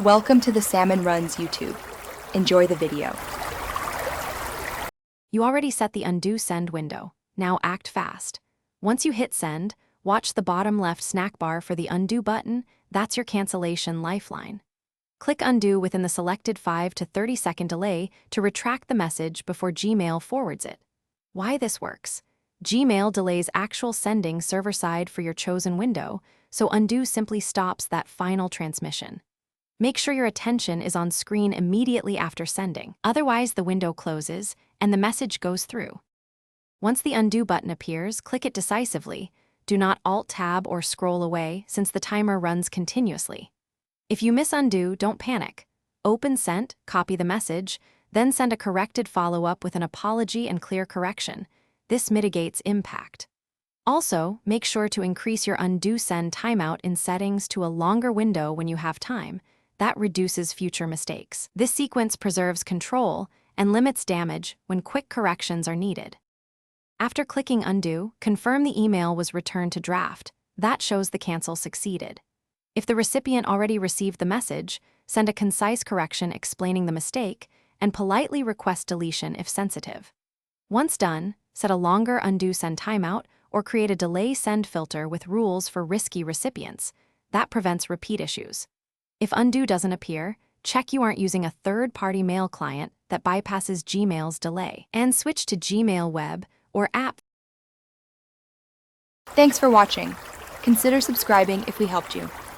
Welcome to the Salmon Runs YouTube. Enjoy the video. You already set the undo send window. Now act fast. Once you hit send, watch the bottom left snack bar for the undo button. That's your cancellation lifeline. Click undo within the selected 5 to 30 second delay to retract the message before Gmail forwards it. Why this works? Gmail delays actual sending server-side for your chosen window, so undo simply stops that final transmission. Make sure your attention is on screen immediately after sending. Otherwise, the window closes and the message goes through. Once the undo button appears, click it decisively. Do not Alt-Tab or scroll away since the timer runs continuously. If you miss undo, don't panic. Open Sent, copy the message, then send a corrected follow-up with an apology and clear correction. This mitigates impact. Also, make sure to increase your undo send timeout in settings to a longer window when you have time. That reduces future mistakes. This sequence preserves control and limits damage when quick corrections are needed. After clicking undo, confirm the email was returned to draft. That shows the cancel succeeded. If the recipient already received the message, send a concise correction explaining the mistake and politely request deletion if sensitive. Once done, set a longer undo send timeout or create a delay send filter with rules for risky recipients. That prevents repeat issues. If undo doesn't appear, check you aren't using a third-party mail client that bypasses Gmail's delay, and switch to Gmail web or app. Thanks for watching. Consider subscribing if we helped you.